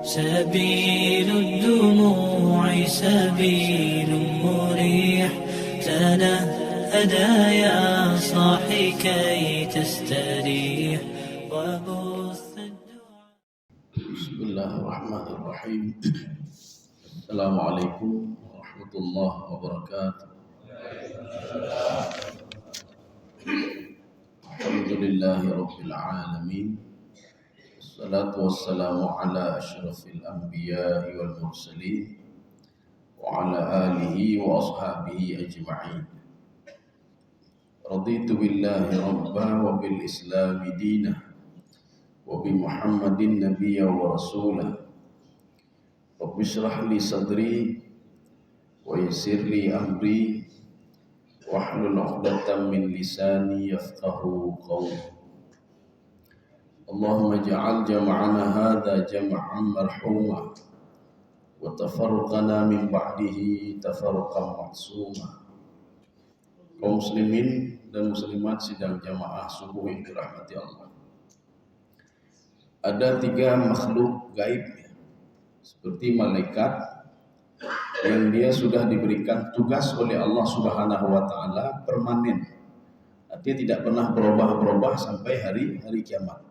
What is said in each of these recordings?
سبيل الدموع سبيل مريح، تنهدى يا صاحي كي تستريح وبث الدعاء. بسم الله الرحمن الرحيم. السلام عليكم ورحمة الله وبركاته. الحمد لله رب العالمين، والصلاة والسلام على أشرف الأنبياء والمرسلين وعلى آله وأصحابه أجمعين. رضيت بالله ربا وبالإسلام دينا وبمحمد نبيا ورسولا. رب اشرح لي صدري ويسر لي أمري واحلل عقدة من لساني يفقهوا قولي. اللهم اجعل جمعنا هذا جمعا مرحوما وتفرقنا من بعده تفرقا معصوما. Kaum muslimin dan muslimat sidang jamaah subuh yang dirahmati Allah. Ada 3 makhluk gaib seperti malaikat yang dia sudah diberikan tugas oleh Allah Subhanahu wa taala permanen. Artinya tidak pernah berubah-berubah sampai hari kiamat.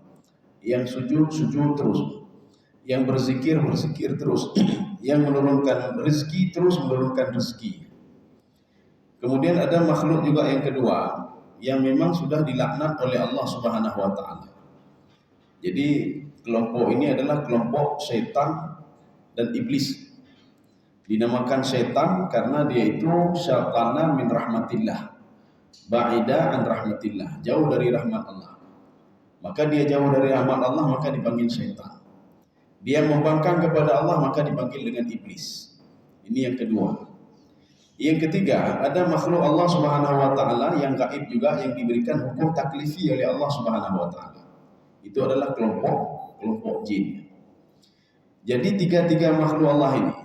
Yang sujud terus, yang berzikir terus, yang menurunkan rezeki terus menurunkan rezeki. Kemudian ada makhluk juga yang kedua yang memang sudah dilaknat oleh Allah Subhanahu wa taala. Jadi kelompok ini adalah kelompok syaitan dan iblis. Dinamakan syaitan karena dia itu syaitana min rahmatillah, ba'ida an rahmatillah, jauh dari rahmat Allah. Maka dia jauh dari rahmat Allah, maka dipanggil syaitan. Dia membangkang kepada Allah, maka dipanggil dengan iblis. Ini yang kedua. Yang ketiga, ada makhluk Allah Subhanahu wa taala yang gaib juga, yang diberikan hukum taklifi oleh Allah Subhanahu wa taala. Itu adalah kelompok jin. Jadi 3 makhluk Allah ini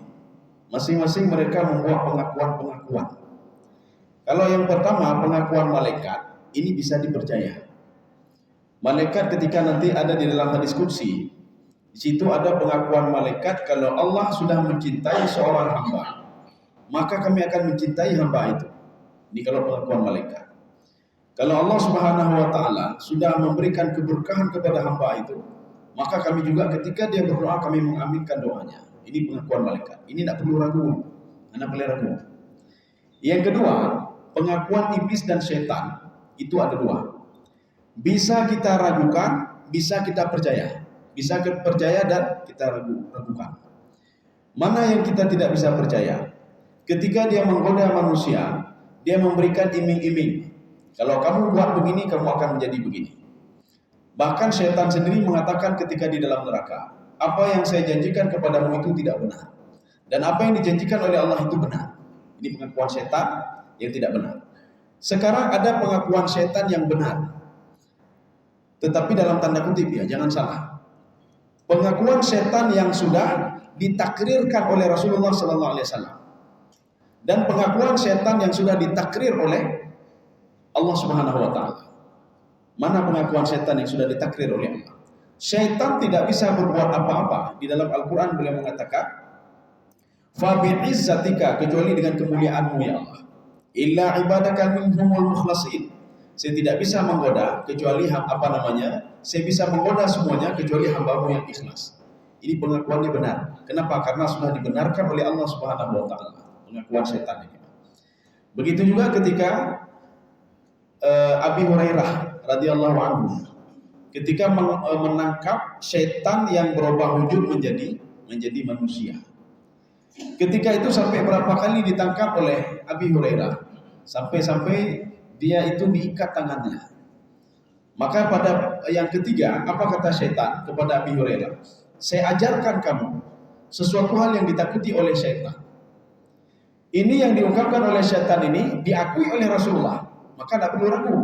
masing-masing mereka membuat pengakuan. Kalau yang pertama, pengakuan malaikat, ini bisa dipercaya. Malaikat ketika nanti ada di dalam hadis qudsi, di situ ada pengakuan malaikat kalau Allah sudah mencintai seorang hamba, maka kami akan mencintai hamba itu. Ini kalau pengakuan malaikat. Kalau Allah Subhanahu wa taala sudah memberikan keberkahan kepada hamba itu, maka kami juga ketika dia berdoa kami mengaminkan doanya. Ini pengakuan malaikat. Ini tidak perlu ragu. Anda boleh ragu. Yang kedua, pengakuan iblis dan syaitan itu ada 2. Bisa kita ragukan, bisa kita percaya. Bisa kita percaya dan kita ragukan. Mana yang kita tidak bisa percaya? Ketika dia menggoda manusia, dia memberikan iming-iming. Kalau kamu buat begini, kamu akan menjadi begini. Bahkan syaitan sendiri mengatakan ketika di dalam neraka, apa yang saya janjikan kepadamu itu tidak benar. Dan apa yang dijanjikan oleh Allah itu benar. Ini pengakuan syaitan yang tidak benar. Sekarang ada pengakuan syaitan yang benar. Tetapi dalam tanda kutip ya, jangan salah. Pengakuan syaitan yang sudah ditakrirkan oleh Rasulullah sallallahu alaihi wasallam. Dan pengakuan syaitan yang sudah ditakrir oleh Allah Subhanahu wa taala. Mana pengakuan syaitan yang sudah ditakrir oleh Allah? Syaitan tidak bisa berbuat apa-apa. Di dalam Al-Qur'an beliau mengatakan, "Fa bi'izzatika," kecuali dengan kemuliaanmu ya Allah. "Illa ibadaka minhumul mukhlasin." Saya tidak bisa menggoda kecuali saya bisa menggoda semuanya kecuali hamba-Mu yang ikhlas. Ini pengakuannya benar. Kenapa? Karena sudah dibenarkan oleh Allah Subhanahu wa taala. Pengakuan syaitan ini. Begitu juga ketika Abi Hurairah radhiyallahu anhu ketika menangkap syaitan yang berubah wujud menjadi manusia. Ketika itu sampai berapa kali ditangkap oleh Abi Hurairah, sampai dia itu diikat tangannya. Maka pada yang ketiga, apa kata syaitan kepada Abi Hurairah? Saya ajarkan kamu sesuatu hal yang ditakuti oleh syaitan. Ini yang diungkapkan oleh syaitan ini diakui oleh Rasulullah. Maka tidak perlu ragu.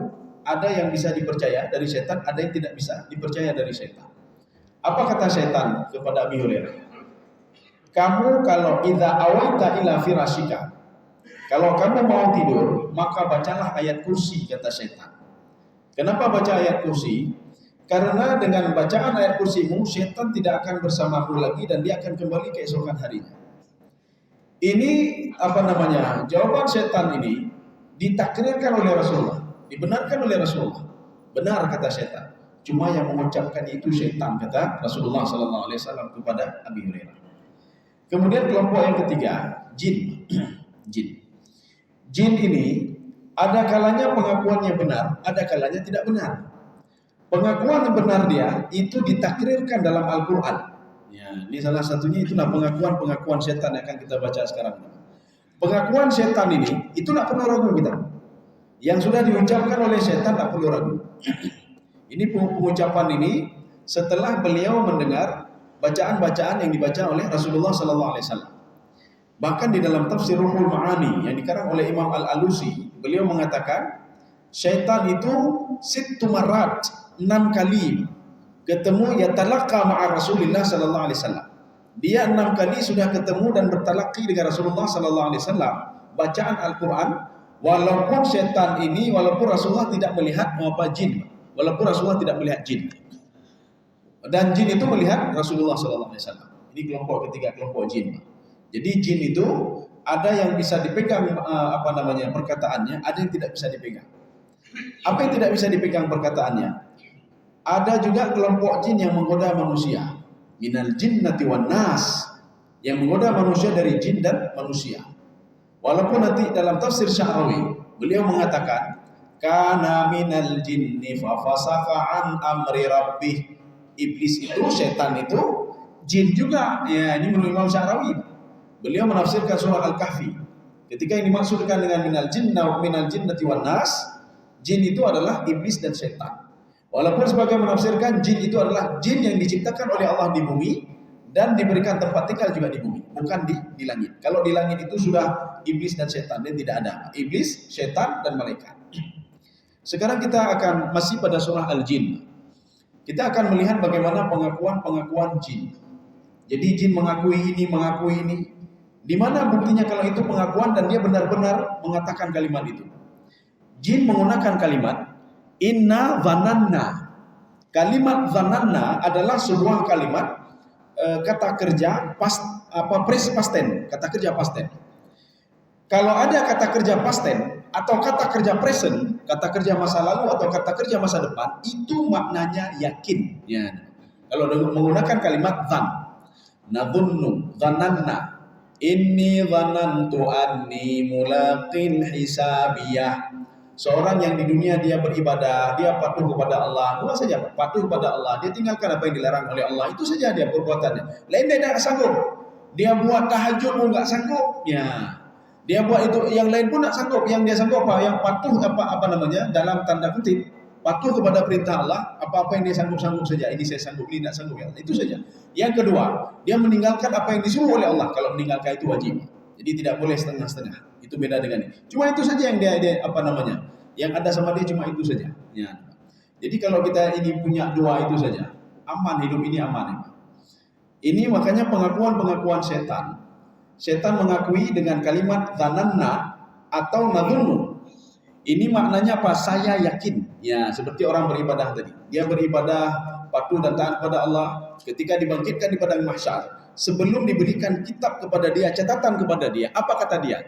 Ada yang bisa dipercaya dari syaitan, ada yang tidak bisa dipercaya dari syaitan. Apa kata syaitan kepada Abi Hurairah? Kamu kalau idza awaita ila firashika, kalau kamu mau tidur, maka bacalah ayat kursi, kata syaitan. Kenapa baca ayat kursi? Karena dengan bacaan ayat kursimu, syaitan tidak akan bersamamu lagi dan dia akan kembali keesokan harinya. Ini jawaban syaitan ini ditakrirkan oleh Rasulullah, dibenarkan oleh Rasulullah. Benar kata syaitan. Cuma yang mengucapkan itu syaitan, kata Rasulullah SAW kepada Abi Hurairah. Kemudian kelompok yang ketiga, jin. Jin ini ada kalanya pengakuannya benar, ada kalanya tidak benar. Pengakuan yang benar dia itu ditakrirkan dalam Al-Quran. Ya, ini salah satunya itulah pengakuan setan yang akan kita baca sekarang. Pengakuan setan ini itu tidak perlu ragu kita. Yang sudah diucapkan oleh setan tidak perlu ragu. Ini pengucapan ini setelah beliau mendengar bacaan-bacaan yang dibaca oleh Rasulullah SAW. Bahkan di dalam tafsir Ruhul Ma'ani yang dikarang oleh Imam Al-Alusi, beliau mengatakan syaitan itu sittu marat, 6 kali ketemu yatalaqqa ma'a Rasulullah sallallahu alaihi wasallam. Dia 6 kali sudah ketemu dan bertalaqi dengan Rasulullah sallallahu alaihi wasallam bacaan Al-Qur'an, walaupun syaitan ini, walaupun Rasulullah tidak melihat jin, walaupun Rasulullah tidak melihat jin. Dan jin itu melihat Rasulullah sallallahu alaihi wasallam. Ini kelompok ketiga, kelompok jin. Jadi jin itu ada yang bisa dipegang perkataannya, ada yang tidak bisa dipegang. Apa yang tidak bisa dipegang perkataannya? Ada juga kelompok jin yang menggoda manusia. Minal jinnati wan nas, yang menggoda manusia dari jin dan manusia. Walaupun nanti dalam tafsir Sya'rawi beliau mengatakan kana minal jinni fa fasaqa an amri rabbih. Iblis itu, setan itu jin juga. Ya, ini menurut Imam Sya'rawi. Beliau menafsirkan surah Al-Kahfi. Ketika ini dimaksudkan dengan minal jinnati wan nas, jin itu adalah iblis dan setan. Walaupun sebagian menafsirkan jin itu adalah jin yang diciptakan oleh Allah di bumi dan diberikan tempat tinggal juga di bumi, bukan di langit. Kalau di langit itu sudah iblis dan setan, dan tidak ada iblis, setan dan malaikat. Sekarang kita akan masih pada surah Al-Jin. Kita akan melihat bagaimana pengakuan jin. Jadi jin mengakui ini. Di mana buktinya kalau itu pengakuan dan dia benar-benar mengatakan kalimat itu? Jin menggunakan kalimat inna dhananna. Kalimat dhananna adalah sebuah kalimat kata kerja past tense, kata kerja past tense. Kalau ada kata kerja past tense atau kata kerja present, kata kerja masa lalu atau kata kerja masa depan, itu maknanya yakin. Ya. Kalau menggunakan kalimat dhan, nadhunnu, dhananna, inni dhanantu anni mulaqin hisabiyah. Seorang yang di dunia dia beribadah, dia patuh kepada Allah, dua saja, patuh kepada Allah, dia tinggalkan apa yang dilarang oleh Allah, itu saja dia perbuatannya. Lain dia tidak sanggup. Dia buat tahajud pun nggak sanggup. Ya. Dia buat itu, yang lain pun nggak sanggup. Yang dia sanggup apa? Yang patuh dalam tanda kutip, patuh kepada perintah Allah, apa-apa yang dia sanggup saja. Ini saya sanggup, ini tidak sanggup, ya. Itu saja. Yang kedua, dia meninggalkan apa yang disuruh oleh Allah. Kalau meninggalkan itu wajib. Jadi tidak boleh setengah-setengah. Itu beda dengan ini. Cuma itu saja yang dia yang ada sama dia, cuma itu saja. Ya. Jadi kalau kita ini punya dua itu saja, aman, hidup ini aman. Ini makanya pengakuan setan. Setan mengakui dengan kalimat dhananna atau nadhunnu. Ini maknanya apa? Saya yakin. Ya, seperti orang beribadah tadi. Dia beribadah, patuh dan taat kepada Allah. Ketika dibangkitkan di padang mahsyar, sebelum diberikan kitab kepada dia, catatan kepada dia, apa kata dia?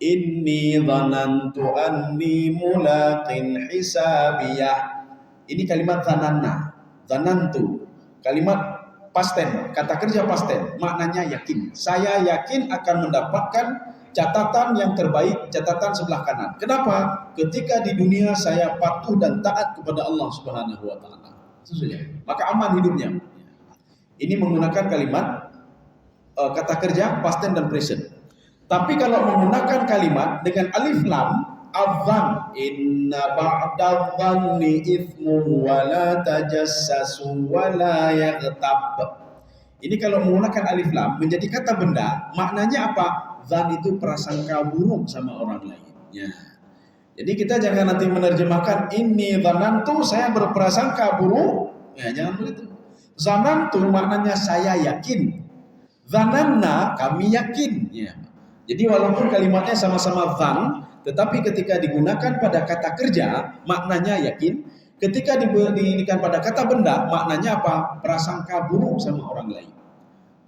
Inni dhanantu anni mulaqin hisabiyah. Ini kalimat dhananna. Dhanantu. Kalimat past tense, kata kerja past tense, maknanya yakin. Saya yakin akan mendapatkan catatan yang terbaik, catatan sebelah kanan. Kenapa? Ketika di dunia saya patuh dan taat kepada Allah Subhanahu wa taala. Itu saja. Maka aman hidupnya. Ini menggunakan kalimat kata kerja past tense dan present. Tapi kalau menggunakan kalimat dengan alif lam, adzan, inna ba'da dhanni ithmu wa la tajassasu wa la yaghtab. Ini kalau menggunakan alif lam menjadi kata benda, maknanya apa? Dzan itu prasangka buruk sama orang lain. Ya. Jadi kita jangan nanti menerjemahkan inni dhanantu, saya berprasangka buruk. Ya, jangan begitu. Zanantu maknanya saya yakin. Dhananna kami yakin. Ya. Jadi walaupun kalimatnya sama-sama dhan, tetapi ketika digunakan pada kata kerja, maknanya yakin. Ketika diberikan pada kata benda, maknanya apa? Prasangka buruk sama orang lain.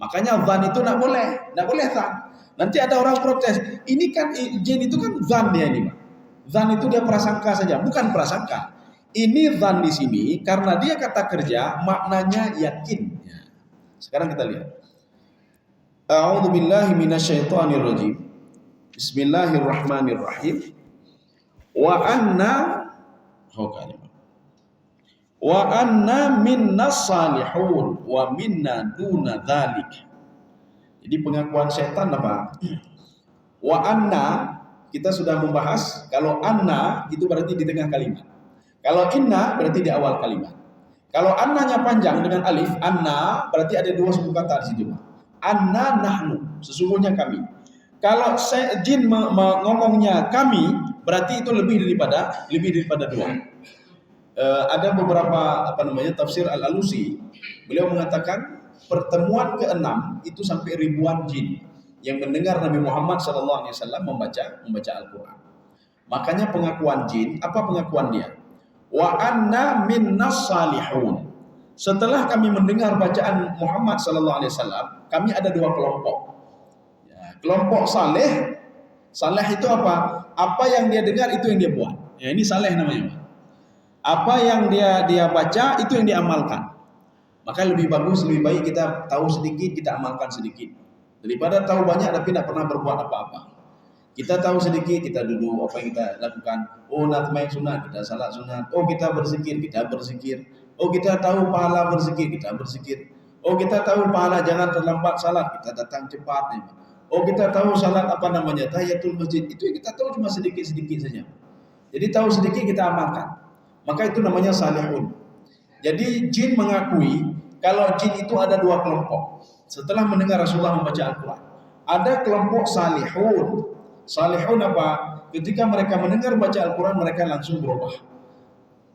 Makanya zan itu nggak boleh zan. Nanti ada orang protes, ini kan jin itu kan zan dia ini, Pak. Zan itu dia prasangka saja, bukan prasangka. Ini zan di sini karena dia kata kerja, maknanya yakin. Ya. Sekarang kita lihat. A'udzubillahi minasyaitonirrajim. Bismillahirrahmanirrahim. Wa anna minnas salihun wa minna duna dzalik. Jadi pengakuan setan apa? Wa anna, kita sudah membahas kalau anna itu berarti di tengah kalimat. Kalau inna berarti di awal kalimat. Kalau annanya panjang dengan alif, anna berarti ada dua suku kata di situ. Anna nahnu, sesungguhnya kami. Kalau jin ngomongnya kami, berarti itu lebih daripada dua. Ada beberapa tafsir Al-Alusi, beliau mengatakan pertemuan ke-6 itu sampai ribuan jin yang mendengar Nabi Muhammad SAW membaca Al-Quran. Makanya pengakuan jin, apa pengakuan dia? Wa anna minnas salihun. Setelah kami mendengar bacaan Muhammad SAW, kami ada dua kelompok. Ya, kelompok saleh itu apa? Apa yang dia dengar itu yang dia buat. Ya, ini saleh namanya. Apa yang dia baca itu yang diamalkan. Maka lebih baik kita tahu sedikit, kita amalkan sedikit. Daripada tahu banyak tapi tidak pernah berbuat apa-apa. Kita tahu sedikit, kita duduk, apa yang kita lakukan. Oh, nak main sunat, kita salat sunat. Oh, kita berzikir, kita berzikir. Oh, kita tahu pahala berzikir, kita berzikir. Oh, kita tahu pahala jangan terlambat salat, kita datang cepat. Oh, kita tahu salat tahiyatul masjid. Itu yang kita tahu cuma sedikit-sedikit saja. Jadi tahu sedikit kita amalkan. Maka itu namanya salihun. Jadi jin mengakui kalau jin itu ada dua kelompok. Setelah mendengar Rasulullah membaca Al-Quran, ada kelompok salihun. Salihun apa? Ketika mereka mendengar baca Al-Quran, mereka langsung berubah.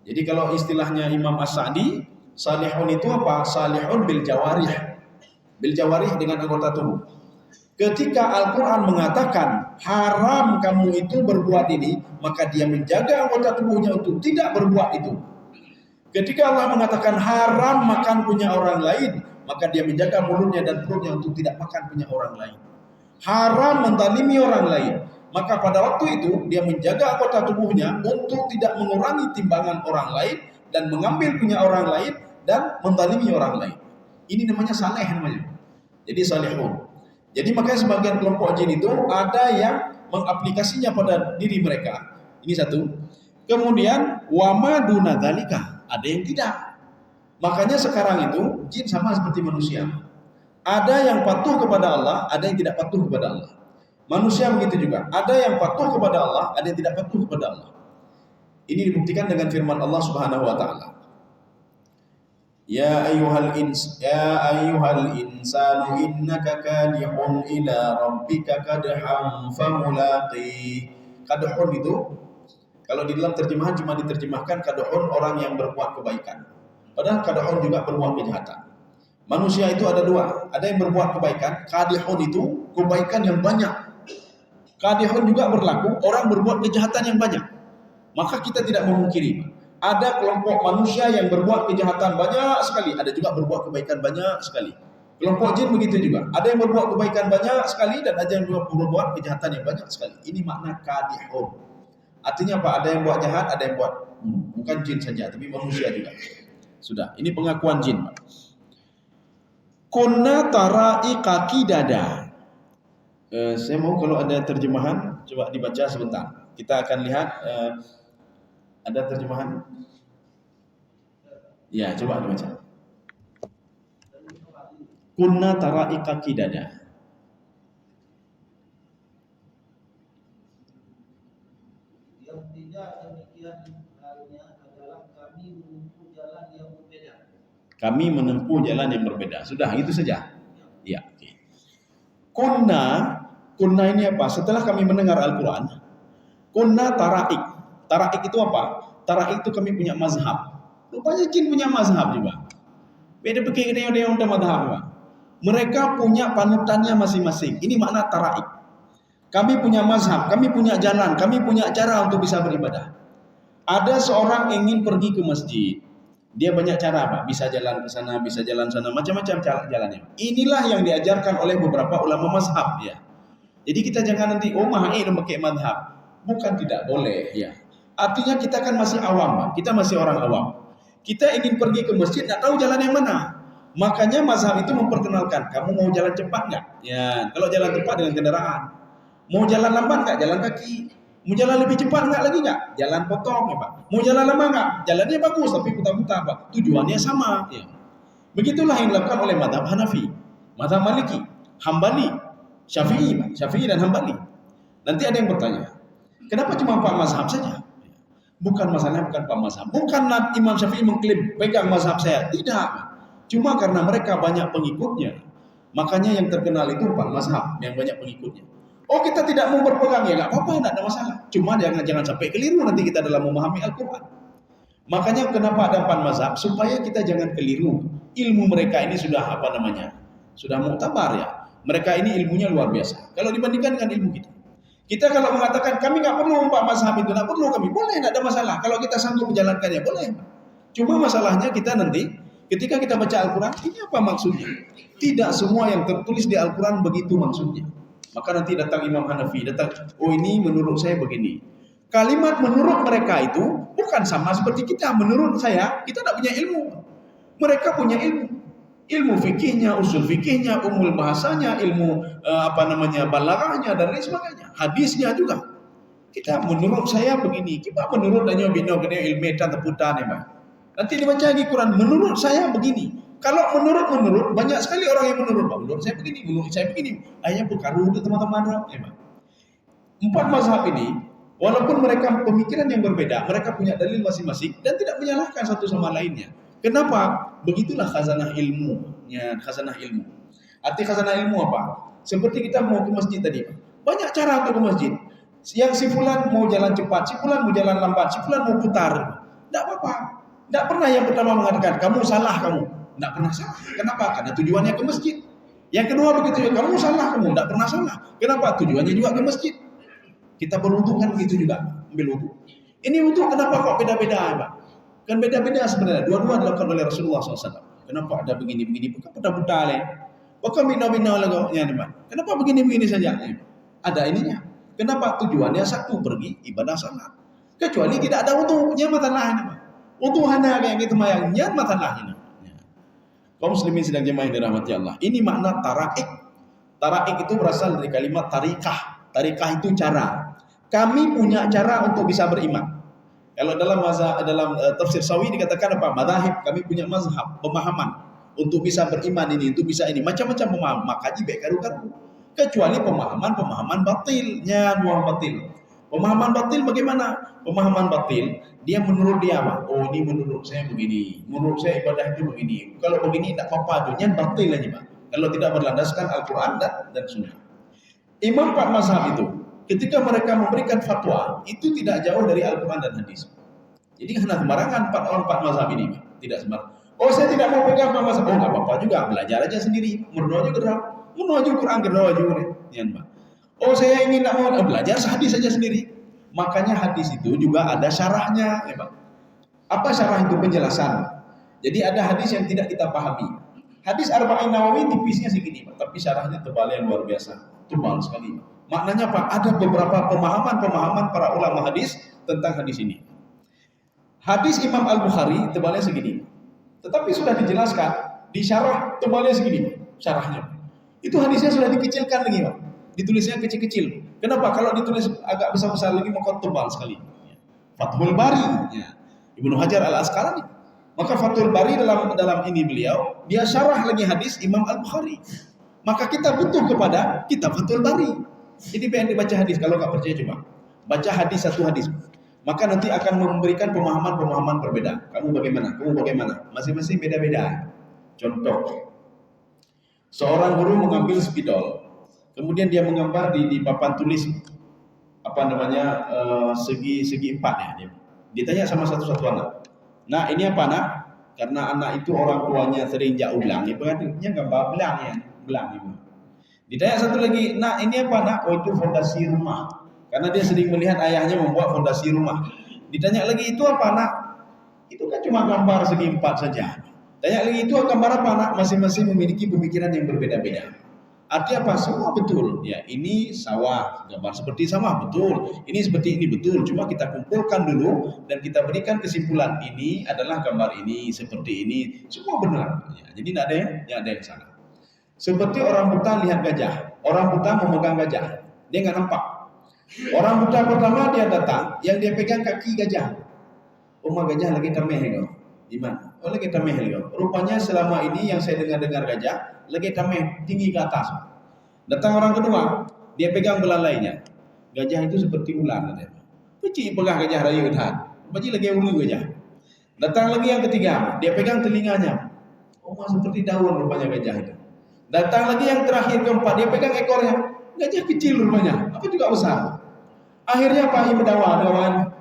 Jadi kalau istilahnya Imam As-Sa'di, salihun itu apa? Salihun bil jawarih. Bil jawarih dengan anggota tubuh. Ketika Al-Quran mengatakan haram kamu itu berbuat ini, maka dia menjaga anggota tubuhnya untuk tidak berbuat itu. Ketika Allah mengatakan haram makan punya orang lain, maka dia menjaga mulutnya dan perutnya untuk tidak makan punya orang lain. Haram menzalimi orang lain, maka pada waktu itu dia menjaga anggota tubuhnya untuk tidak mengurangi timbangan orang lain dan mengambil punya orang lain dan menzalimi orang lain. Ini namanya saleh namanya. Jadi salihun. Jadi makanya sebagian kelompok jin itu ada yang mengaplikasinya pada diri mereka. Ini satu. Kemudian wama duna dzalika, ada yang tidak. Makanya sekarang itu jin sama seperti manusia. Ada yang patuh kepada Allah, ada yang tidak patuh kepada Allah. Manusia begitu juga. Ada yang patuh kepada Allah, ada yang tidak patuh kepada Allah. Ini dibuktikan dengan firman Allah Subhanahu wa taala. Ya ayyuhal insanu innaka kadihun ila rabbika kadhan famulaqi. Kadhun itu kalau di dalam terjemahan cuma diterjemahkan kadhun orang yang berbuat kebaikan. Padahal kadhun juga berbuat kejahatan. Manusia itu ada dua, ada yang berbuat kebaikan, kadhun itu kebaikan yang banyak. Kadhun juga berlaku orang berbuat kejahatan yang banyak. Maka kita tidak memungkiri ada kelompok manusia yang berbuat kejahatan banyak sekali, ada juga berbuat kebaikan banyak sekali. Kelompok jin begitu juga, ada yang berbuat kebaikan banyak sekali dan ada yang berbuat kejahatan yang banyak sekali. Ini makna kadihun. Artinya apa? Ada yang buat jahat, ada yang buat bukan jin saja, tapi manusia juga. Sudah, ini pengakuan jin, Pak. Kunna tarai kaki dada. Saya mau kalau ada terjemahan coba dibaca sebentar. Kita akan lihat. Ada terjemahan? Ya, coba dibaca. Kunna tarai kaki dada. Yang tidak demikian halnya adalah kami menempuh jalan yang berbeda. Kami menempuh jalan yang berbeda. Sudah, itu saja. Ya, oke. Kunna ini apa? Setelah kami mendengar Al-Quran, kunna taraik. Taraik itu apa? Taraik itu kami punya mazhab. Rupanya jin punya mazhab juga. Beda begini dia untuk mazhab. Mereka punya panutannya masing-masing. Ini makna taraik. Kami punya mazhab, kami punya jalan, kami punya cara untuk bisa beribadah. Ada seorang ingin pergi ke masjid. Dia banyak cara, Pak. Bisa jalan ke sana, bisa jalan sana, macam-macam jalannya. Inilah yang diajarkan oleh beberapa ulama mazhab, ya. Jadi kita jangan nanti mahir pakai mazhab. Bukan tidak boleh, ya. Artinya kita kan masih awam, Pak. Kita masih orang awam. Kita ingin pergi ke masjid, nggak tahu jalan yang mana. Makanya mazhab itu memperkenalkan, kamu mau jalan cepat nggak? Ya, kalau jalan cepat dengan kendaraan. Mau jalan lambat nggak? Jalan kaki. Mau jalan lebih cepat lagi nggak? Jalan potong, ya Pak. Mau jalan lama nggak? Jalannya bagus tapi putar-putar, Pak. Tujuannya sama. Ya. Begitulah yang dilakukan oleh mazhab Hanafi, mazhab Maliki, Hambali, Syafi'i, Pak. Syafi'i dan Hambali. Nanti ada yang bertanya, kenapa cuma 4 mazhab saja? Bukan masalahnya bukan 4 mazhab. Bukan Imam Syafi'i mengklaim pegang mazhab saya. Tidak. Cuma karena mereka banyak pengikutnya. Makanya yang terkenal itu 4 mazhab yang banyak pengikutnya. Oh, kita tidak mau berpegang, ya nggak apa-apa, nggak ada masalah. Cuma jangan sampai keliru nanti kita dalam memahami Al-Quran. Makanya kenapa ada 4 mazhab? Supaya kita jangan keliru. Ilmu mereka ini sudah sudah muktabar, ya. Mereka ini ilmunya luar biasa. Kalau dibandingkan dengan ilmu kita. Kita kalau mengatakan kami nggak perlu 4 mazhab itu, nggak perlu kami, boleh, nggak ada masalah. Kalau kita sanggup menjalankannya, boleh. Cuma masalahnya kita nanti ketika kita baca Al-Quran, ini apa maksudnya? Tidak semua yang tertulis di Al-Quran begitu maksudnya. Maka nanti datang Imam Hanafi, oh ini menurut saya begini. Kalimat menurut mereka itu bukan sama seperti kita. Menurut saya, kita tidak punya ilmu. Mereka punya ilmu. Ilmu fikihnya, usul fikihnya, umul bahasanya, ilmu balaghahnya dan lain sebagainya. Hadisnya juga. Kita menurut saya begini. Kita menurut danyo bino kene ilmetan teputan, ya. Nanti dibaca lagi Quran, menurut saya begini. Kalau menurut banyak sekali orang yang menurut saya begini, akhirnya berkaru ke teman-teman, ya. 4 mazhab ini, walaupun mereka pemikiran yang berbeda, mereka punya dalil masing-masing dan tidak menyalahkan satu sama lainnya. Kenapa? Begitulah khazanah ilmu, ya, khazanah ilmu. Arti khazanah ilmu apa? Seperti kita mau ke masjid tadi, banyak cara untuk ke masjid. Yang si fulan mau jalan cepat, si fulan mau jalan lambat, si fulan mau putar, tidak apa-apa. Tidak pernah yang pertama mengatakan kamu salah kamu. Tidak pernah salah. Kenapa? Karena tujuannya ke masjid. Yang kedua begitu ya, kamu salah kamu. Tidak pernah salah. Kenapa? Tujuannya juga ke masjid. Kita berwudu kan begitu juga, ambil wudu. Ini wudu kenapa kok beda-beda, Pak? Kan beda-beda sebenarnya. Dua-dua dilakukan oleh Rasulullah SAW. Kenapa ada begini-begini? Bukan buta-buta le. Bukan bina-bina lagi. Ya, Pak. Kenapa begini-begini saja? Ada ininya. Kenapa? Tujuannya satu, pergi ibadah salat. Kecuali tidak ada wudunya, masalah ini, Pak. Wudu hanya kayak gitu mayangnya, masalah ini. Kaum muslimin sedang jemaah yang dirahmati Allah. Ini makna taraik. Taraik itu berasal dari kalimat tarikah. Tarikah itu cara. Kami punya cara untuk bisa beriman. Kalau dalam tafsir Sawi dikatakan apa? Madzhab. Kami punya mazhab, pemahaman untuk bisa beriman ini, untuk bisa ini. Macam-macam pemahaman. Maka baik karu-karu. Kecuali pemahaman batilnya, batil. Pemahaman batil bagaimana? Pemahaman batil, dia menurut dia apa? Oh, ini menurut saya begini. Menurut saya ibadah itu begini. Kalau begini tidak apa-apa, itu batil aja, Pak. Kalau tidak berlandaskan Al-Quran dan Sunnah. Imam 4 mazhab itu, ketika mereka memberikan fatwa, itu tidak jauh dari Al-Quran dan hadis. Jadi karena sembarangan 4 mazhab ini, Pak. Tidak sembarangan. Oh, saya tidak mau pegang 4 mazhab. Oh, nggak apa-apa juga, belajar aja sendiri. Menuju Quran, ya, Pak. Oh, saya ingin mau belajar hadis saja sendiri. Makanya hadis itu juga ada syarahnya, ya, Pak. Apa syarah itu? Penjelasan. Jadi ada hadis yang tidak kita pahami. Hadis Arba'in Nawawi tipisnya segini, Pak, tapi syarahnya tebal yang luar biasa, tebal sekali. Maknanya Pak, ada beberapa pemahaman para ulama hadis tentang hadis ini. Hadis Imam Al-Bukhari tebalnya segini, tetapi sudah dijelaskan di syarah tebalnya segini, syarahnya. Itu hadisnya sudah dikecilkan lagi, Pak. Ditulisnya kecil-kecil. Kenapa? Kalau ditulis agak besar-besar lagi maka tebal sekali. Fathul Bari, ya. Ibnu Hajar Al-Asqalani. Maka Fathul Bari dalam ini beliau, dia syarah lagi hadis Imam Al-Bukhari. Maka kita butuh kepada kitab Fathul Bari. Jadi pengen dibaca hadis, kalau nggak percaya coba baca hadis satu hadis. Maka nanti akan memberikan pemahaman berbeda. Kamu bagaimana? Masing-masing beda-beda. Contoh, seorang guru mengambil spidol. Kemudian dia menggambar di papan tulis segi 4 ya. Ditanya sama satu anak. Nah, ini apa, Nak? Karena anak itu orang tuanya sering jak ulang, berarti gambar belang itu. Ditanya satu lagi, "Nak, ini apa, Nak?" Oh, itu fondasi rumah. Karena dia sering melihat ayahnya membuat fondasi rumah. Ditanya lagi, itu apa nak? Itu kan cuma gambar segi 4 saja. Tanya lagi, itu gambar apa nak? Masing-masing memiliki pemikiran yang berbeda-beda. Artinya apa? Semua betul. Ya, ini sawah, gambar seperti sawah betul. Ini seperti ini betul. Cuma kita kumpulkan dulu dan kita berikan kesimpulan. Ini adalah gambar ini, seperti ini. Semua benar. Ya, jadi tidak ada yang salah. Seperti orang buta lihat gajah. Orang buta memegang gajah. Dia nggak nampak. Orang buta pertama dia datang, yang dia pegang kaki gajah. Oma gajah lagi tameh kau. Gimana? Oh lagi tameh kau. Rupanya selama ini yang saya dengar gajah lagi tameh tinggi ke atas. Datang orang kedua, dia pegang belalainya. Gajah itu seperti ular katanya. Kecil pegang gajah raya udah. Baji lagi ulu gajah. Datang lagi yang ketiga, dia pegang telinganya. Oma seperti daun rupanya gajah itu. Datang lagi yang terakhir keempat, dia pegang ekornya. Gajah kecil rupanya, apa juga besar. Akhirnya Pak Im dawan.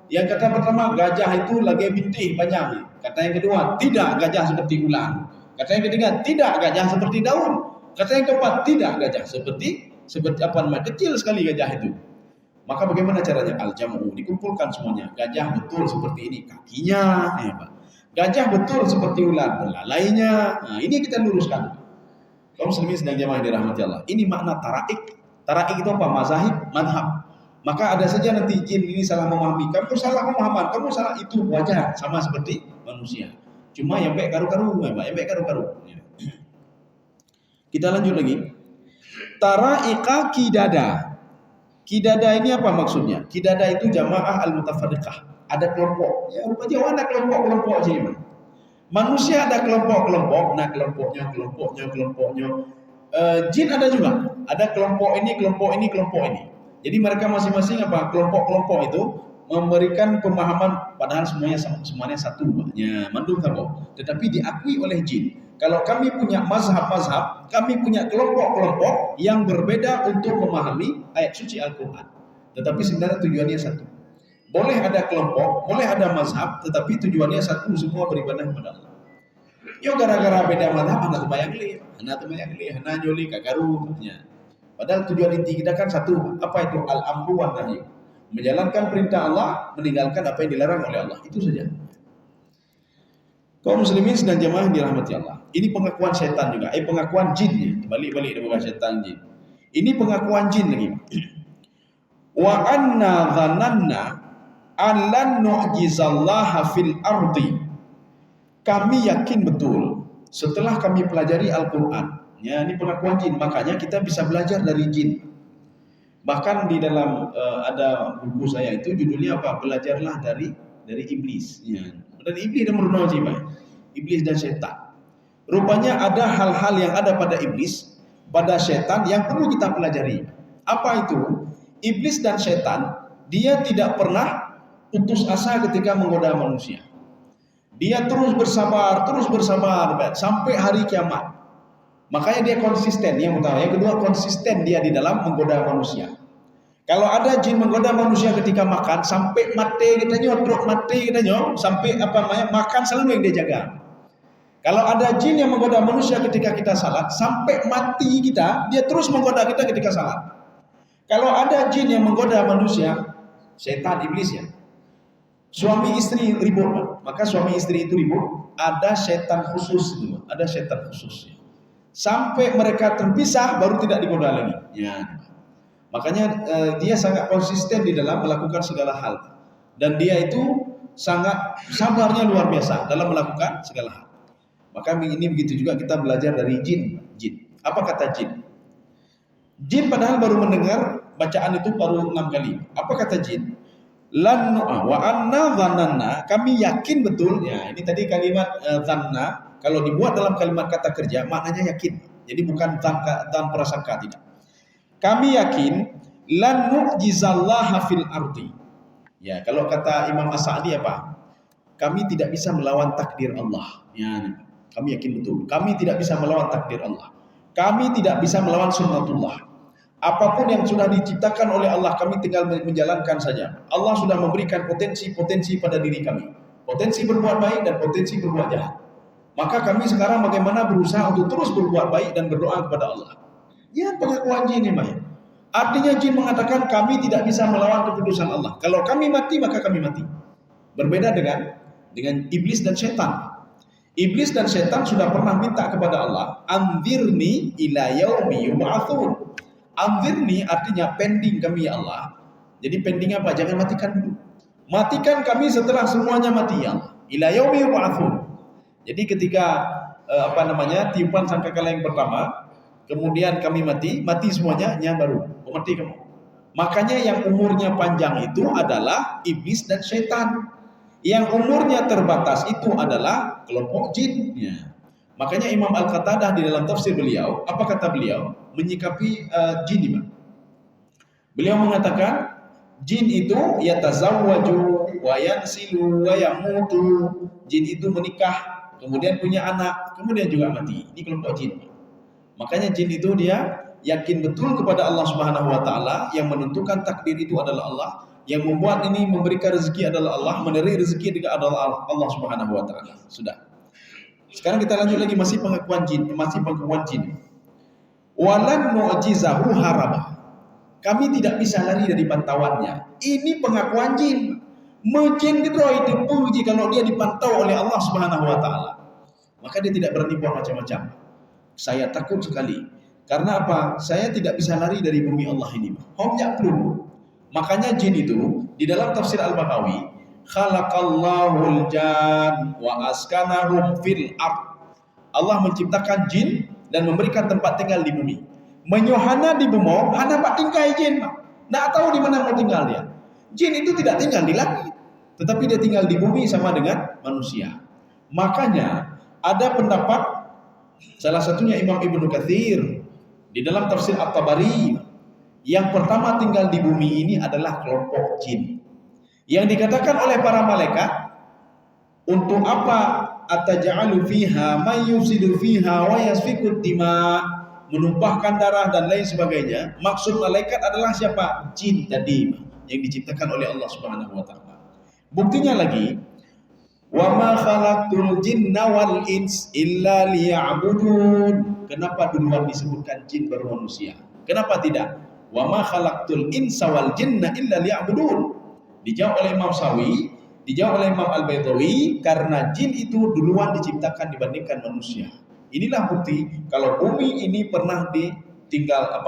Yang kata pertama, gajah itu lagi bintih banyak. Kata yang kedua, tidak, gajah seperti ular. Kata yang ketiga, tidak, gajah seperti daun. Kata yang keempat, tidak, gajah seperti apa namanya, kecil sekali gajah itu. Maka bagaimana caranya? Al-jamu, dikumpulkan semuanya. Gajah betul seperti ini kakinya, ya Pak. Gajah betul seperti ular belalainya. Nah, ini kita luruskan. Kaum muslimin sedang jamaah dirahmati Allah. Ini makna taraik. Taraik itu apa? Mazahib, madhab. Maka ada saja nanti jin ini salah memahami. Kamu salah pemahaman, kamu salah, itu wajar, sama seperti manusia. Cuma yang baik karu-karu, yang baik karu-karu. Kita lanjut lagi. Taraika kidada. Kidada ini apa maksudnya? Kidada itu jamaah al-mutafarriqah. Ada kelompok. Ya rupanya ada kelompok-kelompok aja. Manusia ada kelompok-kelompok. Nah kelompoknya. Jin ada juga. Ada kelompok ini, kelompok ini, kelompok ini. Jadi mereka masing-masing apa? Kelompok-kelompok itu memberikan pemahaman padahal semuanya satu. Ya, mandul tabo. Tetapi diakui oleh jin. Kalau kami punya mazhab-mazhab, kami punya kelompok-kelompok yang berbeda untuk memahami ayat suci Al-Quran. Tetapi sebenarnya tujuannya satu. Boleh ada kelompok, boleh ada mazhab, tetapi tujuannya satu, semua beribadah kepada Allah. Yo gara-gara beda mazhab, anak tumayang li, anak nyoli kagaru. Padahal tujuan inti kita kan satu. Apa itu? Al-amru wan nahyi. Menjalankan perintah Allah, meninggalkan apa yang dilarang oleh Allah. Itu saja. Kaum muslimin sedang jamaah dirahmati Allah. Ini pengakuan setan juga. Pengakuan jin. Balik-balik dia bukan setan jin. Ini pengakuan jin lagi. Wa anna dhananna allan nu'jizallaha fil ardi. Kami yakin betul setelah kami pelajari Al-Quran. Ya, ini pengakuan jin. Makanya kita bisa belajar dari jin. Bahkan di dalam ada buku saya itu judulnya apa? Belajarlah dari iblis. Ya. Dari iblis dan merunoji, iblis dan setan. Rupanya ada hal-hal yang ada pada iblis, pada setan yang perlu kita pelajari. Apa itu? Iblis dan setan, dia tidak pernah putus asa ketika menggoda manusia. Dia terus bersabar sampai hari kiamat. Makanya dia konsisten, yang pertama. Yang kedua, konsisten dia di dalam menggoda manusia. Kalau ada jin menggoda manusia ketika makan, sampai mati kita nyodrok, sampai makan selalu yang dia jaga. Kalau ada jin yang menggoda manusia ketika kita salat, sampai mati kita, dia terus menggoda kita ketika salat. Kalau ada jin yang menggoda manusia, setan, iblis ya, suami istri ribut, maka suami istri itu ribut, ada setan khusus, sampai mereka terpisah baru tidak digoda lagi. Ya. Makanya dia sangat konsisten di dalam melakukan segala hal, dan dia itu sangat sabarnya luar biasa dalam melakukan segala hal. Maka ini begitu juga kita belajar dari jin. Apa kata jin? Jin padahal baru mendengar bacaan itu baru 6 kali. Apa kata jin? Wa anna dhananna, kami yakin betul. Ya, ini tadi kalimat dhanna kalau dibuat dalam kalimat kata kerja maknanya yakin. Jadi bukan dhan prasangka, tidak. Kami yakin lan nu'jizallaha fil ardi. Ya, kalau kata Imam As-Sa'di apa? Kami tidak bisa melawan takdir Allah. Ya, kami yakin betul. Kami tidak bisa melawan takdir Allah. Kami tidak bisa melawan sunnatullah. Apapun yang sudah diciptakan oleh Allah, kami tinggal menjalankan saja. Allah sudah memberikan potensi-potensi pada diri kami. Potensi berbuat baik dan potensi berbuat jahat. Maka kami sekarang bagaimana berusaha untuk terus berbuat baik dan berdoa kepada Allah. Ya, pengakuan jin ini, Artinya jin mengatakan kami tidak bisa melawan keputusan Allah. Kalau kami mati, maka kami mati. Berbeda dengan iblis dan setan. Iblis dan setan sudah pernah minta kepada Allah, anzirni ila yaumi yub'atsun. Anzirni artinya pending kami ya Allah. Jadi pending apa? Jangan matikan dulu. Matikan kami setelah semuanya mati ya Allah. Ila yaumi yub'atsun. Jadi ketika tiupan sangkakala yang pertama, kemudian kami mati semuanya, baru mati kamu. Makanya yang umurnya panjang itu adalah iblis dan setan. Yang umurnya terbatas itu adalah kelompok jin. Ya. Makanya Imam Al-Qatadah di dalam tafsir beliau, apa kata beliau menyikapi jin ini? Beliau mengatakan jin itu yatazawwaju wa yansilu wa yamutu. Jin itu menikah, kemudian punya anak, kemudian juga mati. Ini kelompok jin. Makanya jin itu dia yakin betul kepada Allah Subhanahu wa taala, yang menentukan takdir itu adalah Allah, yang membuat ini memberikan rezeki adalah Allah, menerai rezeki juga adalah Allah Subhanahu wa taala. Sudah. Sekarang kita lanjut lagi, masih pengakuan jin. Walan mu'jizahu haraba. Kami tidak bisa lari dari pantauannya. Ini pengakuan jin. Jin itu puji kalau dia dipantau oleh Allah Subhanahu wa taala. Maka dia tidak berani buat macam-macam. Saya takut sekali. Karena apa? Saya tidak bisa lari dari bumi Allah ini. Homnya belum. Makanya jin itu di dalam tafsir Al-Baghawi, khalaqallahul jan wa askanahum fil ard. Allah menciptakan jin dan memberikan tempat tinggal di bumi. Menyohana di bumi, hana pak tingkai jin. Nak tahu di mana mau tinggal dia. Jin itu tidak tinggal di langit, tetapi dia tinggal di bumi sama dengan manusia. Makanya ada pendapat, salah satunya Imam Ibnu Katsir di dalam tafsir At-Tabari, yang pertama tinggal di bumi ini adalah kelompok jin. Yang dikatakan oleh para malaikat, untuk apa ataj'alu fiha may yufsidu fiha wa yasfiku dima, menumpahkan darah dan lain sebagainya. Maksud malaikat adalah siapa? Jin tadi yang diciptakan oleh Allah Subhanahu wa taala. Buktinya lagi, wa ma khalaqtul jinna wal ins illa liya'budun. Kenapa duluan disebutkan jin baru manusia? Kenapa tidak? Wa ma khalaqtul insa wal jinna illa liya'budun. Dijawab oleh Imam Sawi, dijawab oleh Imam Al-Baitawi, karena jin itu duluan diciptakan dibandingkan manusia. Inilah bukti kalau bumi ini pernah ditinggal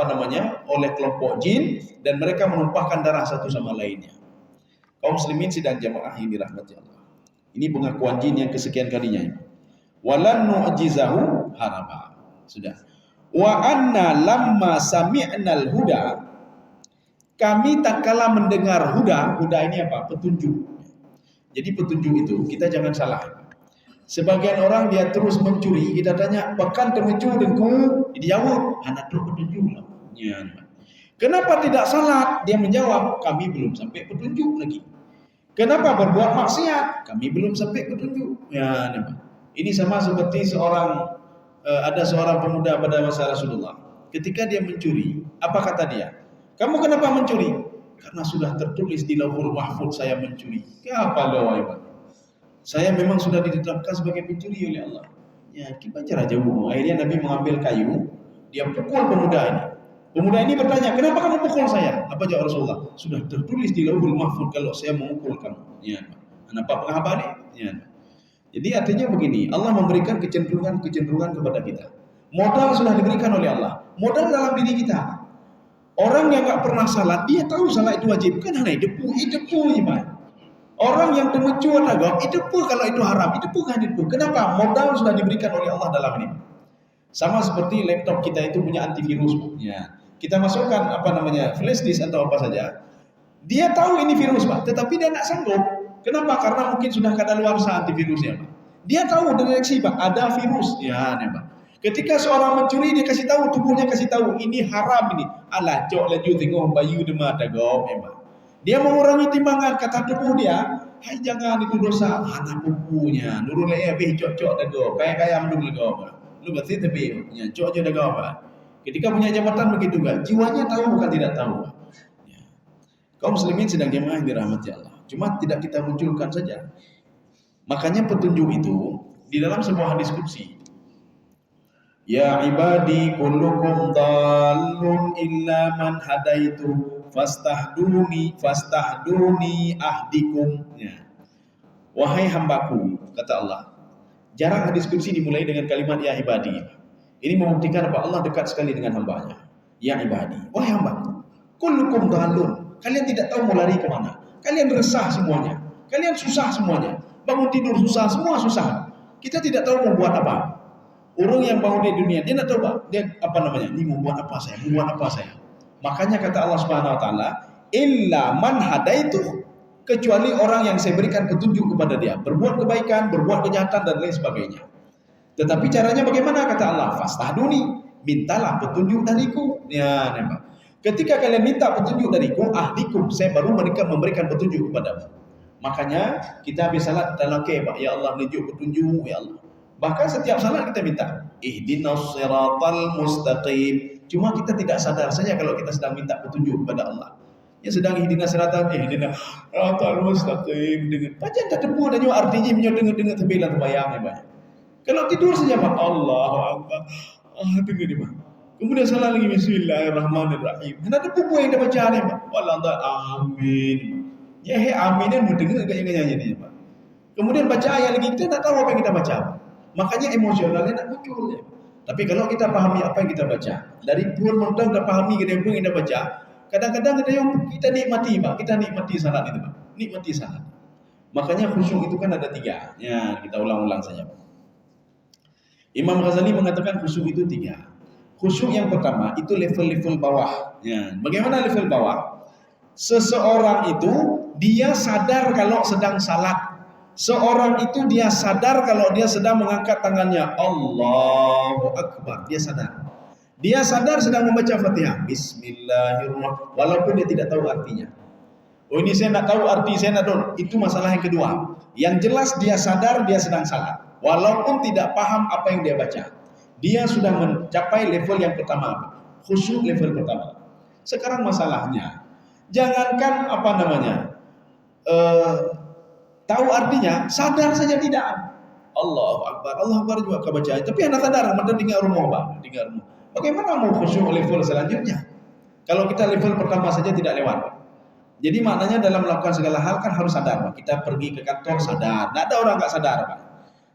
oleh kelompok jin dan mereka menumpahkan darah satu sama lainnya. Kaum muslimin sidang jamaah yang dirahmati Allah. Ini pengakuan jin yang kesekian kalinya ini. Walan nu'jizahu haraba. Sudah. Wa anna lamma sami'nal huda, kami tak kala mendengar huda ini apa? Petunjuk. Jadi petunjuk itu kita jangan salah. Sebagian orang dia terus mencuri, kita tanya, "Pekan temencuri dengku?" Dia jawab, "Anak tu petunjuk lah." Ya. Kenapa tidak salat? Dia menjawab, "Kami belum sampai petunjuk lagi." Kenapa berbuat maksiat? Kami belum sampai petunjuk. Ya, ini sama seperti ada seorang pemuda pada masa Rasulullah. Ketika dia mencuri, apa kata dia? "Kamu kenapa mencuri?" "Karena sudah tertulis di Lauhul Mahfuz saya mencuri." Apa doa? Saya memang sudah ditetapkan sebagai pencuri oleh Allah. Ya, kita baca aja buku. Akhirnya Nabi mengambil kayu, dia pukul pemuda ini. Pemuda ini bertanya, "Kenapa kamu pukul saya?" Apa jawab Rasulullah? "Sudah tertulis di Lauhul Mahfuz kalau saya memukul kamu." Ya, kenapa pengapa nih? Ya. Jadi artinya begini, Allah memberikan kecenderungan kepada kita. Modal sudah diberikan oleh Allah. Modal dalam diri kita. Orang yang nggak pernah salat, dia tahu salat itu wajib. Kan hanya depu iman. Orang yang temecu atau depu kalau itu haram, depu. Kenapa? Modal sudah diberikan oleh Allah dalam ini. Sama seperti laptop kita itu punya antivirus. Ya. Kita masukkan flash disk atau apa saja. Dia tahu ini virus, Pak, tetapi dia nggak sanggup. Kenapa? Karena mungkin sudah kadaluarsa antivirusnya, Pak. Dia tahu deteksi, Pak, ada virus. Ya, nih, Pak. Ketika seorang mencuri, dia kasih tahu, tubuhnya kasih tahu, ini haram ini. Alah, cok laju tengok bayu demah dagom, Pak. Dia mengurangi timbangan, kata tubuh dia, "Hai, jangan itu dosa." Anak bukunya, nurul cok dagom, kaya menurul dagom, Pak. Lu berarti tapi, ya, cok aja dagom, Pak. Ketika punya jabatan begitu, Pak. Jiwanya tahu bukan tidak tahu, Pak. Ya. Kaum muslimin sedang jemaah yang dirahmati Allah. Cuma tidak kita munculkan saja. Makanya petunjuk itu di dalam sebuah diskusi. Ya ibadi kullukum dhalun illa man hadaitu fastahduni ahdikum. Ya. Wahai hambaku, kata Allah. Jarang hadis kursi dimulai dengan kalimat ya ibadi. Ini membuktikan bahwa Allah dekat sekali dengan hambanya. Ya ibadi, wahai hambaku, kullukum dhalun. Kalian tidak tahu mau lari kemana. Kalian resah semuanya. Kalian susah semuanya. Bangun tidur susah, semua susah. Kita tidak tahu mau buat apa. Orang yang bangun di dunia, dia tidak tahu dia apa namanya. Ini mau buat apa saya? Mau buat apa saya? Makanya kata Allah Subhanahu Wa Taala, illa man hadaitu, kecuali orang yang saya berikan petunjuk kepada dia, berbuat kebaikan, berbuat kejahatan dan lain sebagainya. Tetapi caranya bagaimana kata Allah? Fastahduni, mintalah petunjuk dariku. Ya, nampak. Ketika kalian minta petunjuk dariku, ahdikum, saya baru memberikan petunjuk kepadamu. Makanya kita habis salat dalam kebak, ya Allah tunjuk petunjuk, ya Allah. Bahkan setiap salat kita minta, ihdinas siratal mustaqim. Cuma kita tidak sadar saja kalau kita sedang minta petunjuk kepada Allah. Ya sedang ihdinas siratal mustaqim dengan baca tak tepu dan artinya mendengar terbilang terbayang ya. Kalau tidur saja Pak, Allahu Akbar. Dengar ni Pak. Kemudian salah lagi bismillahirrahmanirrahim. Hendak tepu yang dia baca ni Pak. Wallah amin. Ya amin ni dengar enggak yang nyanyi ni Pak. Kemudian baca ayat lagi kita tak tahu apa yang kita baca. Makanya emosionalnya nak muncul ya. Tapi kalau kita pahami apa yang kita baca, dari pun mentang kita pahami apa yang kita baca, kadang-kadang kita nikmati Pak. Kita nikmati salat itu Pak. Nikmati salat. Makanya khusyuk itu kan ada 3. Ya, kita ulang-ulang saja Pak. Imam Ghazali mengatakan khusyuk itu 3. Khusyuk yang pertama itu level-level bawah. Ya, bagaimana level bawah? Seseorang itu dia sadar kalau sedang salat. Seorang itu dia sadar kalau dia sedang mengangkat tangannya. Allahu Akbar. Dia sadar. Dia sadar sedang membaca Fatihah. Bismillahirrahmanirrahim. Walaupun dia tidak tahu artinya. Oh ini saya nak tahu arti, saya nak tahu. Itu masalah yang kedua. Yang jelas dia sadar dia sedang salat. Walaupun tidak paham apa yang dia baca. Dia sudah mencapai level yang pertama. Khusyuk level pertama. Sekarang masalahnya, jangankan apa namanya, tahu artinya, sadar saja tidak. Allahu Akbar, Allahu Akbar juga kau baca. Tapi anak sadar, maka tinggal rumah Pak. Tinggal rumah. Bagaimana mau khusyuk level selanjutnya? Kalau kita level pertama saja tidak lewat. Jadi maknanya dalam melakukan segala hal kan harus sadar Pak. Kita pergi ke kantor sadar. Tidak ada orang tak sadar Pak.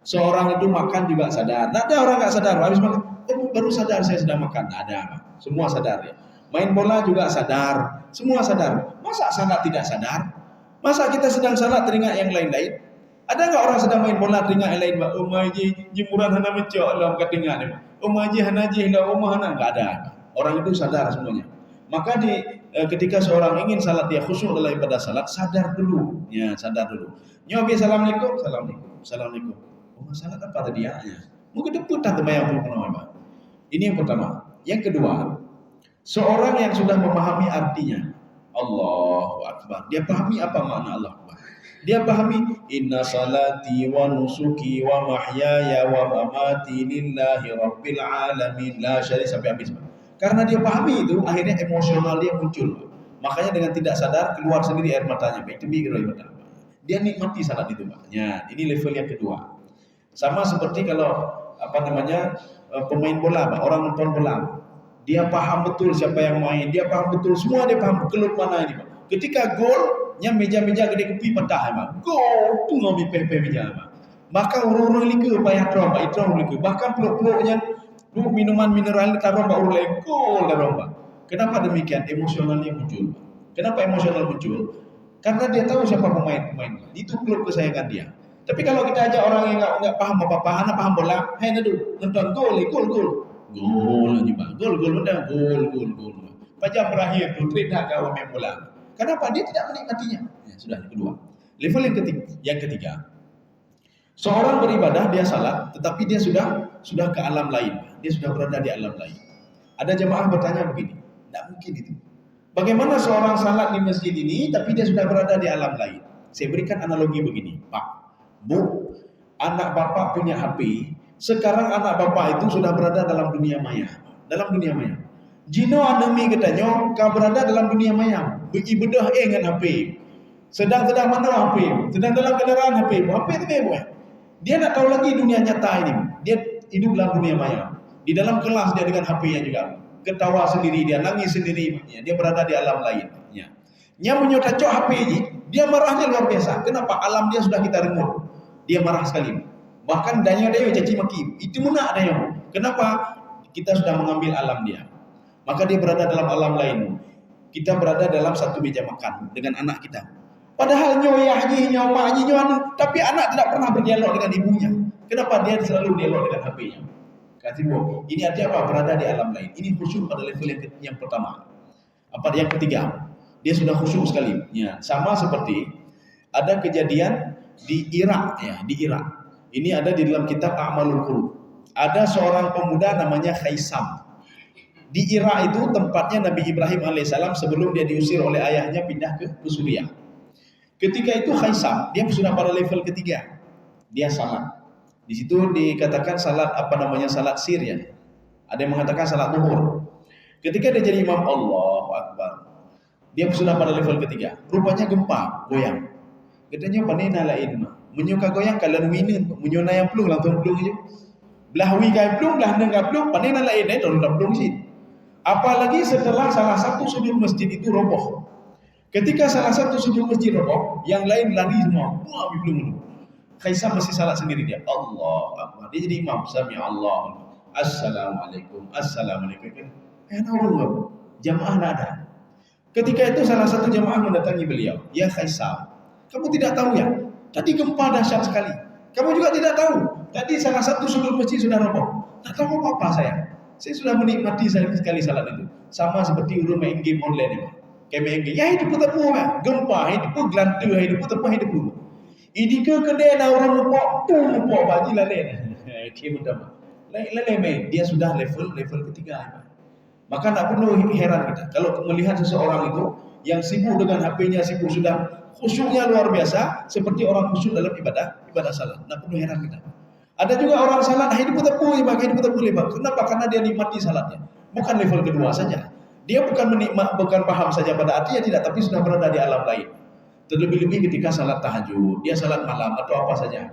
Seorang itu makan juga sadar. Tidak ada orang tak sadar. Habis makan, oh baru sadar saya sedang makan. Tidak ada Pak. Semua sadar ya. Main bola juga sadar. Semua sadar. Masa salat tidak sadar? Masa kita sedang salat teringat yang lain-lain? Ada enggak orang sedang main bola teringat yang lain? Oh maji jemuran hana mencok Allah kat teringat ni. Oh maji hana ji hendak rumah hana enggak ada. Orang itu sadar semuanya. Maka ketika seorang ingin salat dia khusyuk dalam ibadah salat, sadar dulu. Ya, sadar dulu. Nyobi assalamualaikum, assalamualaikum. Assalamualaikum. Oh, salat apa tadi ya? Mungkin depan tak terbayang pun Pak. Ini yang pertama. Yang kedua, seorang yang sudah memahami artinya. Allahu Akbar. Dia pahami apa makna Allah Akbar. Dia pahami inna salati wa nusuki wa mahyaya wa mamati lillahi rabbil alamin la syarika sampai habis. Karena dia pahami itu, akhirnya emosional dia muncul. Makanya dengan tidak sadar keluar sendiri air matanya. Itu air mata. Dia nikmati salat itu, Pak. Ya, ini level yang kedua. Sama seperti kalau apa namanya pemain bola, Pak. Orang nonton bola. Dia paham betul siapa yang main, dia paham betul semua, dia paham klub mana ini Pak. Ketika golnya meja-meja gede kepi petah Pak. Gol tu ngobi pepe meja Pak. Maka urung-urung liku payah trom Pak, itu liku. Bahkan peluk-peluknya minuman mineral taruh Pak urung gol taruh Pak. Kenapa demikian? Emosionalnya muncul. Kenapa emosional muncul? Karena dia tahu siapa pemain-pemain. Itu klub kesayangan dia. Tapi kalau kita ajak orang yang enggak paham apa-apa, hanya paham bola, hai nadu nonton gol. Gol aja Pak. Gol benar, gol. Pajak berakhir tu tidak kau main bola. Kenapa? Dia tidak menikmatinya. Ya, sudah yang kedua. Level yang ketiga. Seorang beribadah, dia salat, tetapi dia sudah ke alam lain. Dia sudah berada di alam lain. Ada jemaah bertanya begini, tidak mungkin itu. Bagaimana seorang salat di masjid ini, tapi dia sudah berada di alam lain? Saya berikan analogi begini, Pak, Bu, anak bapak punya HP. Sekarang anak bapak itu sudah berada dalam dunia maya. Dalam dunia maya. Jino anemi katanya, kau berada dalam dunia maya. Beribadah dengan HP. Sedang mana HP? Sedang dalam kendaraan HP. HP itu apa? Dia nak tahu lagi dunia nyata ini. Dia hidup dalam dunia maya. Di dalam kelas dia dengan HP-nya juga. Ketawa sendiri, dia nangis sendiri. Dia berada di alam lain. Nya menyotacok HP ini, dia marahnya luar biasa. Kenapa? Alam dia sudah kita remote. Dia marah sekali. Bahkan danya caci maki. Itu mana danya. Kenapa? Kita sudah mengambil alam dia. Maka dia berada dalam alam lain. Kita berada dalam satu meja makan dengan anak kita. Padahal nyoyahnya, nyomaknya, tapi anak tidak pernah berdialog dengan ibunya. Kenapa? Dia selalu dialog dengan HP-nya. Kasih ini artinya apa? Berada di alam lain. Ini khusyuk pada level yang pertama. Apa yang ketiga? Dia sudah khusyuk sekali. Ya, sama seperti ada kejadian di Irak, ya, di Irak. Ini ada di dalam kitab A'malul Qulub. Ada seorang pemuda namanya Khaisam. Di Irak itu tempatnya Nabi Ibrahim alaihissalam sebelum dia diusir oleh ayahnya pindah ke Suriah. Ketika itu Khaisam, dia sudah pada level ketiga. Dia salat. Di situ dikatakan salat salat Syria. Ada yang mengatakan salat zuhur. Ketika dia jadi imam, Allahu Akbar. Dia sudah pada level ketiga. Rupanya gempa, goyang. Katanya panena lain mah. Menyuka goyang kalian winin, menyona yang pelung langsung pelung je. Belah wi kai pelung, belah nang kai pelung, panena lain dorong pelung sih. Apalagi setelah salah satu sudut masjid itu roboh. Ketika salah satu sudut masjid roboh, yang lain lari semua. Wah, belum. Khaisam masih salat sendiri dia. Allah Akbar. Dia jadi imam. Sami Allah. Assalamualaikum. Assalamualaikum. Orang jamaah tidak ada. Ketika itu salah satu jamaah mendatangi beliau. Ya Khaisam, kamu tidak tahu ya? Tadi gempa dahsyat sekali. Kamu juga tidak tahu. Tadi salah satu sudut masjid sudah roboh. Tak tahu apa saya. Saya sudah menikmati sekali salat itu. Sama seperti urut main game online ini. Kayak main game. Ya hidup tepu kan? Gempa hidup gelantu hidup tepu hidup. Ini ke kedai orang lupa bagi lain. Dia mudah. Lain main. Dia sudah level ketiga. Maka tak perlu heran kita kalau melihat seseorang itu yang sibuk dengan HP-nya, sibuk sudah khusyuknya luar biasa seperti orang khusyuk dalam ibadah salat. Tak perlu heran kita. Ada juga orang salat hidup tepu lebak. Kenapa? Karena dia nikmati salatnya. Bukan level kedua saja. Dia bukan paham saja pada artinya tidak, tapi sudah berada di alam lain. Terlebih-lebih ketika salat tahajud, dia salat malam atau apa saja.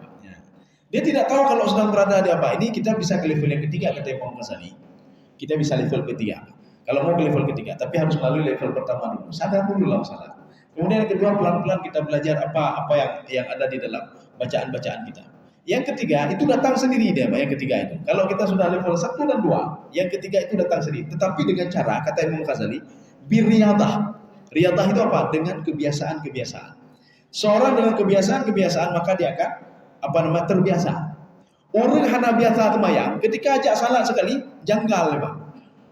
Dia tidak tahu kalau sedang berada di apa. Ini kita bisa ke level yang ketiga kata Imam Ghazali. Kita bisa level ketiga. Kalau mau ke level ketiga, tapi harus melalui level pertama dulu. Sadar dulu dalam salat. Kemudian yang kedua pelan-pelan kita belajar apa yang ada di dalam bacaan-bacaan kita. Yang ketiga itu datang sendiri dia, Pak. Yang ketiga itu. Kalau kita sudah level 1 dan 2, yang ketiga itu datang sendiri. Tetapi dengan cara kata Imam Ghazali, birriyadah. Riyadah itu apa? Dengan kebiasaan-kebiasaan. Seorang dengan kebiasaan-kebiasaan maka dia akan terbiasa. Orang hana biasa temayang, ketika ajak salat sekali, janggal, Pak.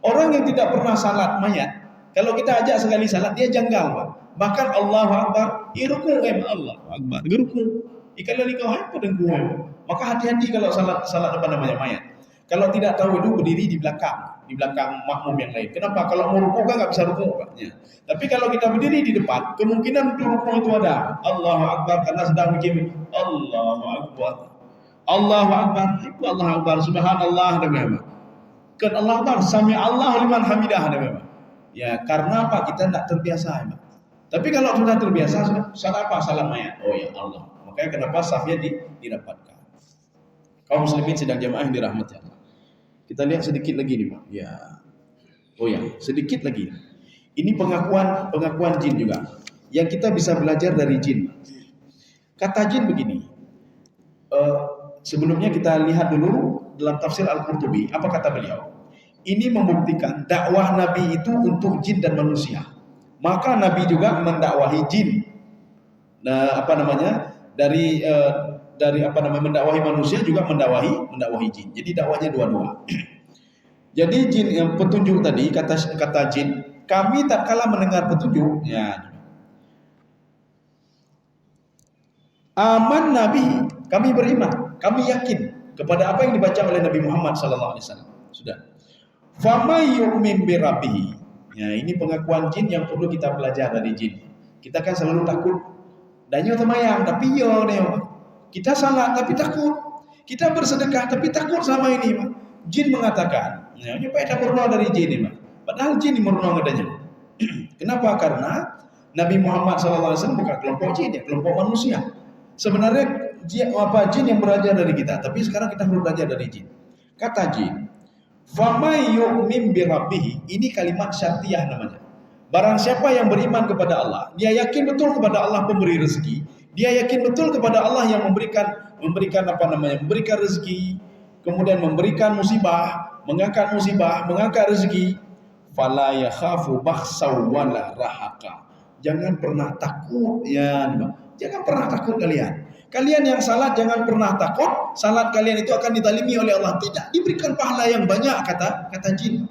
Orang yang tidak pernah salat mayat, kalau kita ajak sekali salat, dia janggal, Pak. Bahkan Allahu Akbar, iruku Allahu Akbar, iruku. Kalau kau apa dengan maka hati-hati kalau salat mayat. Kalau tidak tahu itu berdiri di belakang makmum yang lain. Kenapa? Kalau mau rukuk kan nggak bisa rukuk, Pak. Ya. Tapi kalau kita berdiri di depan, kemungkinan untuk rukuk itu ada. Allahu Akbar karena sedang bikin Allahu Akbar. Allahu Akbar, itu Allahu Akbar, subhanallah dan memang. Kan Allah Akbar, sami Allah liman hamidah dan memang. Ya, karena apa? Kita tidak terbiasa, Pak. Tapi kalau sudah terbiasa, salah apa? Salam mayat. Oh ya Allah. Makanya kenapa safnya didapatkan. Kaum muslimin sedang jamaah yang dirahmati Allah. Kita lihat sedikit lagi nih, Pak. Ya. Oh ya, sedikit lagi. Ini pengakuan jin juga. Yang kita bisa belajar dari jin. Kata jin begini. Sebelumnya kita lihat dulu dalam tafsir Al-Qurtubi, apa kata beliau? Ini membuktikan dakwah Nabi itu untuk jin dan manusia. Maka Nabi juga mendakwahi jin. Nah, mendakwahi manusia juga mendakwahi jin. Jadi dakwahnya dua-dua. Jadi jin yang petunjuk tadi kata jin, kami tak kalah mendengar petunjuk, ya. Aman Nabi, kami beriman, kami yakin kepada apa yang dibaca oleh Nabi Muhammad sallallahu alaihi wasallam. Sudah. Famay yu'min bi rabbih. Ya, ini pengakuan jin yang perlu kita belajar dari jin. Kita kan selalu takut. Danyo temayang tapi yo kita salah tapi takut. Kita bersedekah tapi takut sama ini, Pak. Jin mengatakan, ya, ini faedah murno dari jin, Pak. Padahal jin murno adanya. Kenapa? Karena Nabi Muhammad SAW bukan kelompok jin, ya, kelompok manusia. Sebenarnya jin yang belajar dari kita, tapi sekarang kita perlu belajar dari jin. Kata jin, "Famay yu'min bi rabbih." Ini kalimat syartiyah namanya. Barang siapa yang beriman kepada Allah, dia yakin betul kepada Allah pemberi rezeki, dia yakin betul kepada Allah yang memberikan rezeki, kemudian memberikan musibah, mengangkat rezeki. Fala yakhafu bakhsaw wala rahaka. Jangan pernah takut ya. Jangan pernah takut kalian. Kalian yang salat jangan pernah takut salat kalian itu akan dizalimi oleh Allah. Tidak, diberikan pahala yang banyak kata jin.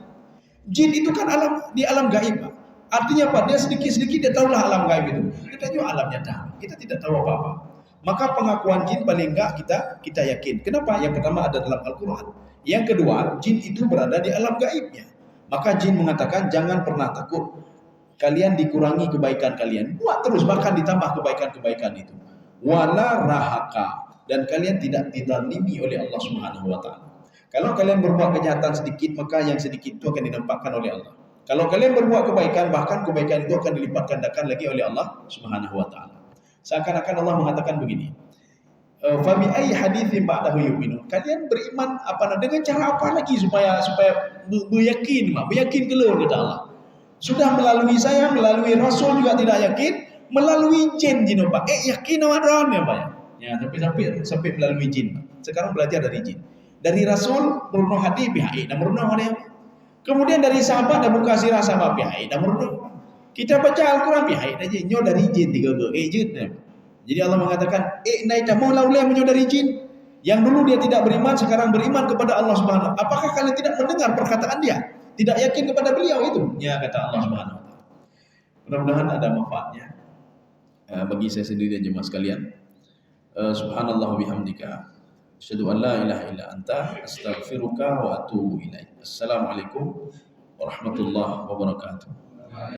Jin itu kan di alam gaib. Artinya apa? Dia sedikit-sedikit dia tahulah alam gaib itu. Kita juga alam nyata. Kita tidak tahu apa-apa. Maka pengakuan jin paling enggak kita yakin. Kenapa? Yang pertama ada dalam Al-Quran. Yang kedua, jin itu berada di alam gaibnya. Maka jin mengatakan jangan pernah takut. Kalian dikurangi kebaikan kalian. Buat terus, bahkan ditambah kebaikan-kebaikan itu. Wala rahaka. Dan kalian tidak dizalimi oleh Allah Subhanahu wa taala. Kalau kalian berbuat kejahatan sedikit, maka yang sedikit itu akan dinampakkan oleh Allah. Kalau kalian berbuat kebaikan, bahkan kebaikan itu akan dilipat gandakan lagi oleh Allah Subhanahu wa taala. Seakan-akan Allah mengatakan begini. Fa bi ayyi haditsin ba'dahu yu'minun. Kalian beriman dengan cara apa lagi supaya beryakin keluar kata Allah. Sudah melalui saya, melalui Rasul juga tidak yakin, melalui jin Pak. Yakin orang ya Pak. Ya, sampai melalui jin. Sekarang belajar dari jin. Dari Rasul meruno hati pihak dan meruno ada. Kemudian dari sahabat dan buka sirah sama pihak dan meruno. Kita baca Al-Quran pihak aja nyo dari jin tiga jin. Jadi Allah mengatakan, naik mau laulah menyo dari jin. Yang dulu dia tidak beriman, sekarang beriman kepada Allah Subhanahu. Apakah kalian tidak mendengar perkataan dia? Tidak yakin kepada beliau itu? Ya, kata Allah Subhanahu wa taala. Mudah-mudahan ada manfaatnya bagi saya sendiri dan jemaah sekalian. Subhanallah bihamdika, asyhadu an la ilaha illa anta, astaghfiruka wa atubu ilaik. Assalamualaikum warahmatullahi wabarakatuh.